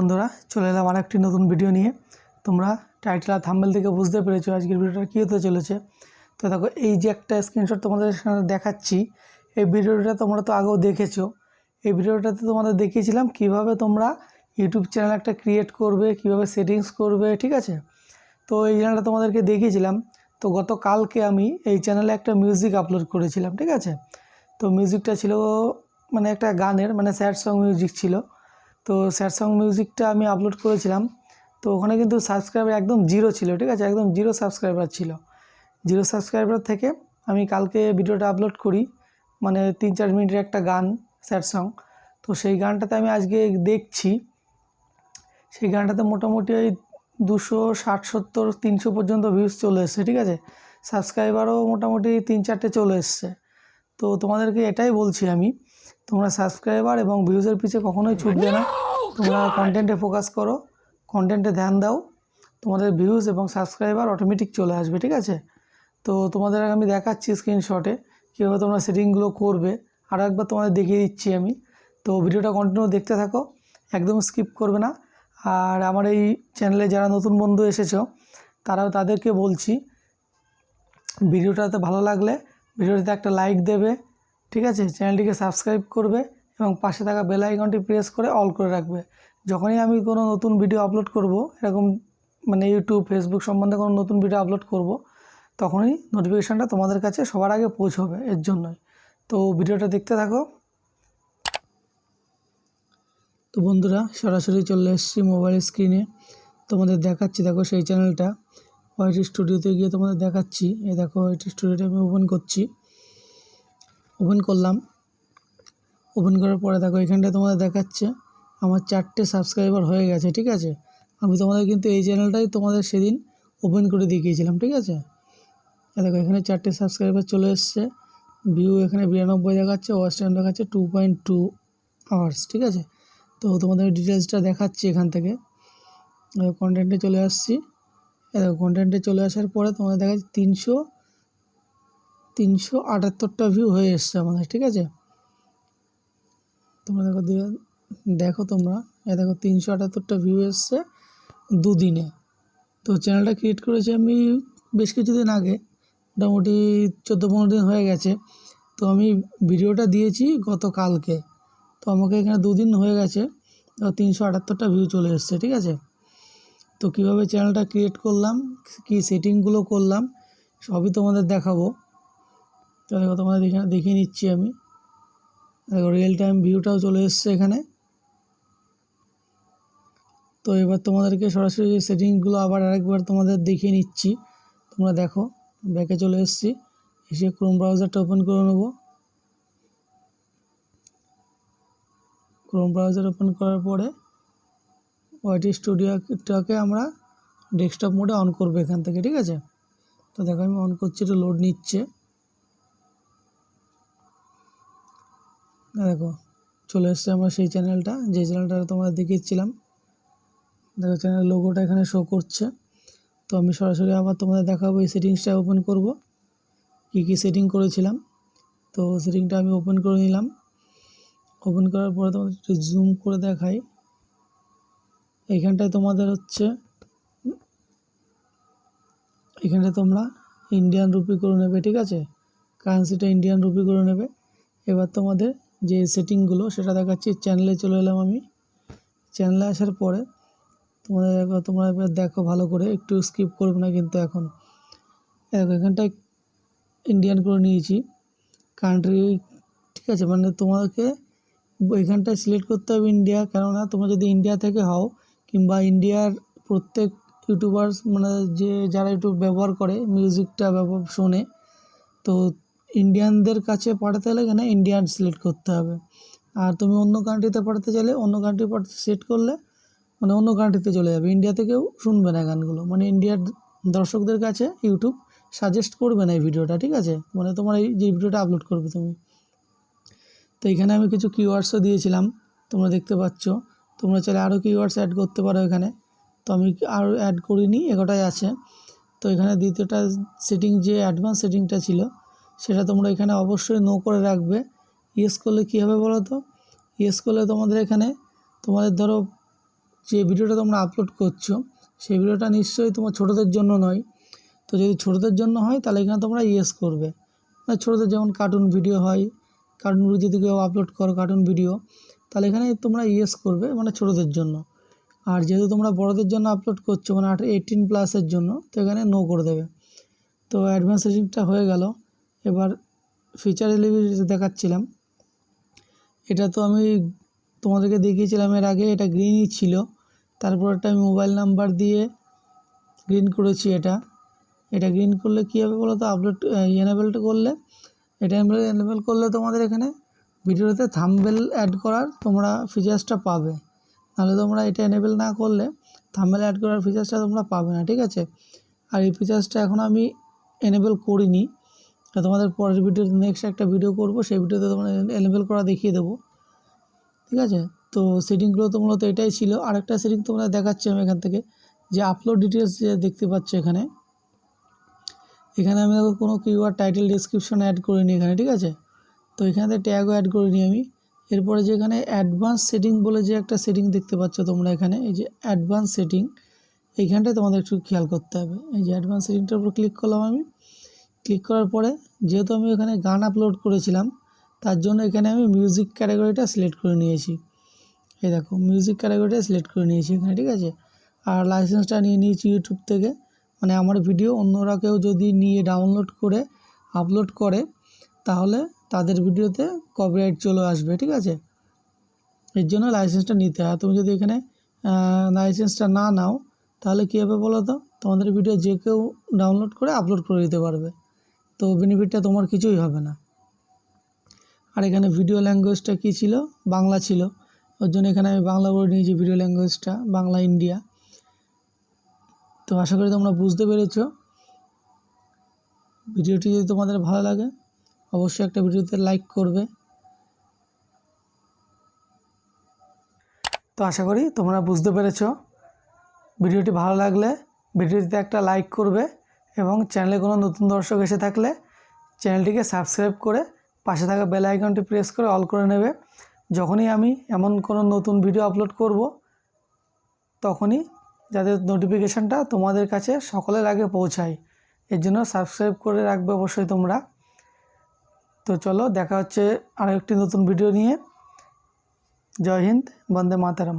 বন্ধুরা চলে এলাম আরেকটি নতুন ভিডিও নিয়ে। তোমরা টাইটেল আর থাম্বনেল থেকে বুঝতে পেরেছো আজকের ভিডিওটা কী হতে চলেছে। তো দেখো এই যে একটা স্ক্রিনশট তোমাদের সামনে দেখাচ্ছি, এই ভিডিওটা তোমরা তো আগেও দেখেছো। এই ভিডিওটাতে তোমাদের দেখিয়েছিলাম কিভাবে তোমরা ইউটিউব চ্যানেল একটা ক্রিয়েট করবে, কিভাবে সেটিংস করবে, ঠিক আছে। তো এই চ্যানেলটা তোমাদেরকে দেখিয়েছিলাম। তো গতকালকে আমি এই চ্যানেলে একটা মিউজিক আপলোড করেছিলাম, ঠিক আছে। তো মিউজিকটা ছিল মানে একটা গানের মানে স্যাড সং মিউজিক ছিল। তো স্যাড সং মিউজিকটা আমি আপলোড করেছিলাম। তো ওখানে কিন্তু সাবস্ক্রাইবার একদম জিরো ছিল, ঠিক আছে, একদম জিরো সাবস্ক্রাইবার ছিল। জিরো সাবস্ক্রাইবার থেকে আমি কালকে ভিডিওটা আপলোড করি, মানে 3-4 মিনিটের একটা গান স্যাড সং। তো সেই গানটাতে আমি আজকে দেখছি, সেই গানটাতে মোটামুটি ওই 260-70-300 পর্যন্ত ভিউজ চলে এসছে, ঠিক আছে। সাবস্ক্রাইবারও মোটামুটি 3-4টে চলে এসছে। তো তোমাদেরকে এটাই বলছি আমি, তোমরা সাবস্ক্রাইবার এবং ভিউজের পিছে কখনোই ছুটবে না। তোমরা কন্টেন্টে ফোকাস করো, কন্টেন্টে ধ্যান দাও, তোমাদের ভিউজ এবং সাবস্ক্রাইবার অটোমেটিক চলে আসবে, ঠিক আছে। তো তোমাদের আমি দেখাচ্ছি স্ক্রিনশটে কীভাবে তোমরা সেটিংগুলো করবে, আরও একবার তোমাদের দেখিয়ে দিচ্ছি আমি। তো ভিডিওটা কন্টিনিউ দেখতে থাকো, একদম স্কিপ করবে না। আর আমার এই চ্যানেলে যারা নতুন বন্ধু এসেছো তাদেরকে বলছি, ভিডিওটাতে ভালো লাগলে ভিডিওটাতে একটা লাইক দেবে, ঠিক আছে, চ্যানেলটিকে সাবস্ক্রাইব করবে এবং পাশে থাকা বেল আইকনটি প্রেস করে অল করে রাখবে। যখনই আমি কোনো নতুন ভিডিও আপলোড করব, এরকম মানে ইউটিউব ফেসবুক সম্বন্ধে কোনো নতুন ভিডিও আপলোড করব, তখনই নোটিফিকেশানটা তোমাদের কাছে সবার আগে পৌঁছবে, এর জন্যই। তো ভিডিওটা দেখতে থাকো। তো বন্ধুরা সরাসরি চলে এসেছি মোবাইল স্ক্রিনে, তোমাদের দেখাচ্ছি। দেখো সেই চ্যানেলটা ওয়াইটি স্টুডিওতে গিয়ে তোমাদের দেখাচ্ছি। এই দেখো ওয়াইটি স্টুডিওটা আমি ওপেন করছি, ওপেন করলাম। ওপেন করার পরে দেখো এখানটায় তোমাদের দেখাচ্ছে আমার 4টে সাবস্ক্রাইবার হয়ে গেছে, ঠিক আছে। আমি তোমাদের কিন্তু এই চ্যানেলটাই তোমাদের সেদিন ওপেন করে দেখিয়েছিলাম, ঠিক আছে। দেখো এখানে 4টে সাবস্ক্রাইবার চলে এসছে। ভিউ এখানে 92 দেখাচ্ছে, ওয়াচ টাইম দেখাচ্ছে 2.2 আওয়ার্স, ঠিক আছে। তো তোমাদের ডিটেলসটা দেখাচ্ছি এখান থেকে। কন্টেন্টে চলে আসছি। দেখো কন্টেন্টে চলে আসার পরে তোমাদের দেখাচ্ছে 378টা ভিউ হয়ে এসছে আমাদের, ঠিক আছে। তোমরা দেখো তোমরা দেখো 378টা ভিউ এসছে দুদিনে। তো চ্যানেলটা ক্রিয়েট করেছি আমি বেশ কিছুদিন আগে, মোটামুটি 14-15 দিন হয়ে গেছে। তো আমি ভিডিওটা দিয়েছি গতকালকে, তো আমাকে এখানে 2 দিন হয়ে গেছে, 378টা ভিউ চলে এসছে, ঠিক আছে। তো কীভাবে চ্যানেলটা ক্রিয়েট করলাম, কী সেটিংগুলো করলাম, সবই তোমাদের দেখাবো। তো দেখো তোমাদের এখানে দেখিয়ে নিচ্ছি আমি। দেখো রিয়েল টাইম ভিউটাও চলে এসছে এখানে। তো এবার তোমাদেরকে সরাসরি সেটিংগুলো আবার আরেকবার তোমাদের দেখিয়ে নিচ্ছি। তোমরা দেখো ব্যাকে চলে এসেছি, এসে ক্রোম ব্রাউজারটা ওপেন করে নেব। ক্রোম ব্রাউজার ওপেন করার পরে ওয়াইটি স্টুডিওটাকে আমরা ডেস্কটপ মোডে অন করবো এখান থেকে, ঠিক আছে। তো দেখো আমি অন করছি, একটু লোড নিচ্ছে। দেখো চলে এসছে আমার সেই চ্যানেলটা, যে চ্যানেলটা তোমাদের দেখিয়েছিলাম। দেখো চ্যানেল লোগোটা এখানে শো করছে। তো আমি সরাসরি আবার তোমাদের দেখাবো, এই সেটিংসটা ওপেন করব, কী সেটিং করেছিলাম। তো সেটিংটা আমি ওপেন করে নিলাম। ওপেন করার পরে তোমাদের একটু জুম করে দেখাই। এইখানটায় তোমাদের হচ্ছে, এখানটায় তোমরা ইন্ডিয়ান রুপি করে নেবে, ঠিক আছে, কারেন্সিটা ইন্ডিয়ান রুপি করে নেবে। এবার তোমাদের যে সেটিংগুলো সেটা দেখাচ্ছি। চ্যানেলে চলে এলাম আমি। চ্যানেলে আসার পরে তোমরা এবার দেখো ভালো করে, একটু স্কিপ করবে না কিন্তু। এখন দেখো এখানটায় ইন্ডিয়ান করে নিয়েছি কান্ট্রি, ঠিক আছে। মানে তোমাকে এখানটায় সিলেক্ট করতে হবে ইন্ডিয়া, কেননা তোমরা যদি ইন্ডিয়া থেকে হও কিংবা ইন্ডিয়ার প্রত্যেক ইউটিউবার্স মানে যারা ইউটিউব ব্যবহার করে মিউজিকটা শোনে, তো ইন্ডিয়ানদের কাছে পাঠাতে হলে এখানে ইন্ডিয়ান সিলেক্ট করতে হবে। আর তুমি অন্য কান্ট্রিতে পাঠাতে চাইলে অন্য কান্ট্রি সিলেক্ট করলে মানে অন্য কান্ট্রিতে চলে যাবে, ইন্ডিয়া থেকেও শুনবে না গানগুলো, মানে ইন্ডিয়ার দর্শকদের কাছে ইউটিউব সাজেস্ট করবে না এই ভিডিওটা, ঠিক আছে, মানে তোমার এই যে ভিডিওটা আপলোড করবে তুমি। তো এখানে আমি কিছু কিওয়ার্ডসও দিয়েছিলাম, তোমরা দেখতে পাচ্ছ। তোমরা চাইলে আরও কিওয়ার্ডস অ্যাড করতে পারো এখানে। তো আমি আরও অ্যাড করিনি, এগোটাই আছে। তো এখানে দ্বিতীয়টা সেটিং, যে অ্যাডভান্স সেটিংটা ছিল, সেটা তোমরা এখানে অবশ্যই নো করে রাখবে। ইয়েস করলে কী হবে বলো তো, ইয়েস করলে তোমাদের এখানে তোমাদের ধরো যে ভিডিওটা তোমরা আপলোড করছো সেই ভিডিওটা নিশ্চয়ই তোমার ছোটোদের জন্য নয়। তো যদি ছোটোদের জন্য হয় তাহলে এখানে তোমরা ইয়েস করবে। মানে ছোটোদের যেমন কার্টুন ভিডিও হয়, কার্টুন ভিডিও যদি কেউ আপলোড করো কার্টুন ভিডিও, তাহলে এখানে তোমরা ইয়েস করবে, মানে ছোটোদের জন্য। আর যেহেতু তোমরা বড়দের জন্য আপলোড করছো, মানে 18+ জন্য, তো এখানে নো করে দেবে। তো অ্যাডভান্স সেটিংটা হয়ে গেল। এবার ফিচার এলিজিবিলিটি দেখাচ্ছিলাম, এটা তো আমি তোমাদেরকে দেখিয়েছিলাম এর আগে, এটা গ্রিনই ছিল। তারপর একটা আমি মোবাইল নাম্বার দিয়ে গ্রিন করেছি। এটা গ্রিন করলে কী হবে বলো তো, আপলোড এনেবেলটা করলে, এটা এনেবেল করলে তোমাদের এখানে ভিডিওতে থাম্বনেল অ্যাড করার তোমরা ফিচার্সটা পাবে। নাহলে তোমরা এটা এনেবেল না করলে থাম্বনেল অ্যাড করার ফিচার্সটা তোমরা পাবে না, ঠিক আছে। আর এই ফিচার্সটা এখন আমি এনেবেল করিনি, তোমাদের পরের ভিডিওতে নেক্সট একটা ভিডিও করব, সেই ভিডিওতে তোমরা এনেবেল করা দেখিয়ে দেবো, ঠিক আছে। তো সেটিংগুলো তো মূলত এটাই ছিল। আরেকটা সেটিং তোমরা দেখাচ্ছি আমি এখান থেকে, যে আপলোড ডিটেলস যে দেখতে পাচ্ছ এখানে আমি দেখো কোনো কিওয়ার্ড টাইটেল ডেসক্রিপশন অ্যাড করিনি এখানে, ঠিক আছে। তো এখানে ট্যাগও অ্যাড করিনি আমি। এরপরে যে এখানে অ্যাডভান্স সেটিং বলে যে একটা সেটিং দেখতে পাচ্ছ তোমরা এখানে, এই যে অ্যাডভান্স সেটিং, এইখানটায় তোমাদের একটু খেয়াল করতে হবে। এই যে অ্যাডভান্স সেটিংটার উপর ক্লিক করলাম আমি। ক্লিক করার পরে যেহেতু আমি এখানে গান আপলোড করেছিলাম, তার জন্য এখানে আমি মিউজিক ক্যাটাগরিটা সিলেক্ট করে নিয়েছি। এই দেখো মিউজিক ক্যাটাগরিটা সিলেক্ট করে নিয়েছি এখানে, ঠিক আছে। আর লাইসেন্সটা নিয়ে নিয়েছি ইউটিউব থেকে, মানে আমার ভিডিও অন্যরা কেউ যদি নিয়ে ডাউনলোড করে আপলোড করে তাহলে তাদের ভিডিওতে কপিরাইট চলে আসবে, ঠিক আছে। এর জন্য লাইসেন্সটা নিতে হয়। তুমি যদি এখানে লাইসেন্সটা না নাও তাহলে কী হবে বলো তো, তোমাদের ভিডিও যে কেউ ডাউনলোড করে আপলোড করে দিতে পারবে, তো বেনিফিটটা তোমার কিছুই হবে না। আর এখানে ভিডিও ল্যাঙ্গুয়েজটা কী ছিল, বাংলা ছিল, ওর জন্য এখানে আমি বাংলা করে নিয়েছি ভিডিও ল্যাঙ্গুয়েজটা, বাংলা ইন্ডিয়া। তো আশা করি তোমরা বুঝতে পেরেছো। ভিডিওটি যদি তোমাদের ভালো লাগে অবশ্যই একটা ভিডিওতে লাইক করবে। তো আশা করি তোমরা বুঝতে পেরেছো। ভিডিওটি ভালো লাগলে ভিডিওটিতে একটা লাইক করবে এবং চ্যানেলে কোনো নতুন দর্শক এসে থাকলে চ্যানেলটিকে সাবস্ক্রাইব করে পাশে থাকা বেল আইকনটি প্রেস করে অল করে নেবে। যখনই আমি এমন কোনো নতুন ভিডিও আপলোড করব তখনই যাতে নোটিফিকেশানটা তোমাদের কাছে সকলের আগে পৌঁছায়, এর জন্য সাবস্ক্রাইব করে রাখবে অবশ্যই তোমরা। তো চলো দেখা হচ্ছে আরও একটি নতুন ভিডিও নিয়ে। জয় হিন্দ, বন্দে মাতরম।